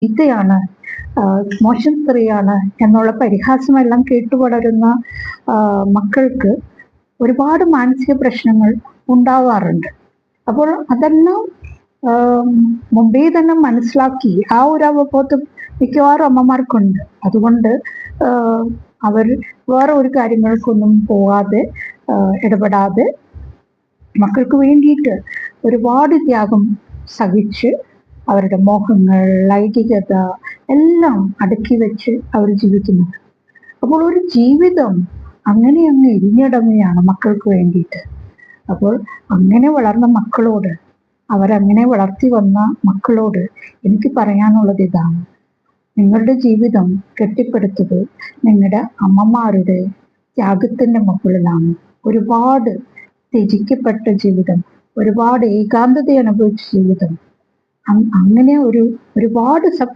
ചീത്തയാണ്, മോശം സ്ത്രീയാണ് എന്നുള്ള പരിഹാസമെല്ലാം കേട്ടു വളരുന്ന മക്കൾക്ക് ഒരുപാട് മാനസിക പ്രശ്നങ്ങൾ ഉണ്ടാവാറുണ്ട്. അപ്പോൾ അതെല്ലാം മുമ്പേ തന്നെ മനസ്സിലാക്കി ആ ഒരു അവബോധം മിക്കവാറും അമ്മമാർക്കുണ്ട്. അതുകൊണ്ട് അവർ വേറെ ഒരു കാര്യങ്ങൾക്കൊന്നും പോവാതെ ഇടപെടാതെ മക്കൾക്ക് വേണ്ടിയിട്ട് ഒരുപാട് ത്യാഗം സഹിച്ച് അവരുടെ മോഹങ്ങൾ, ലൈംഗികത എല്ലാം അടക്കി വെച്ച് അവർ ജീവിക്കുന്നത്. അപ്പോൾ ഒരു ജീവിതം അങ്ങനെ അങ്ങ് ഇരിഞ്ഞിടങ്ങുകയാണ് മക്കൾക്ക് വേണ്ടിയിട്ട്. അപ്പോൾ അങ്ങനെ വളർന്ന മക്കളോട്, അവരങ്ങനെ വളർത്തി വന്ന മക്കളോട് എനിക്ക് പറയാനുള്ളത് ഇതാണ്: നിങ്ങളുടെ ജീവിതം കെട്ടിപ്പടുത്തത് നിങ്ങളുടെ അമ്മമാരുടെ ത്യാഗത്തിൻ്റെ മുകളിലാണ്. ഒരുപാട് ത്യജിക്കപ്പെട്ട ജീവിതം, ഒരുപാട് ഏകാന്തത അനുഭവിച്ച ജീവിതം, അങ്ങനെ ഒരുപാട്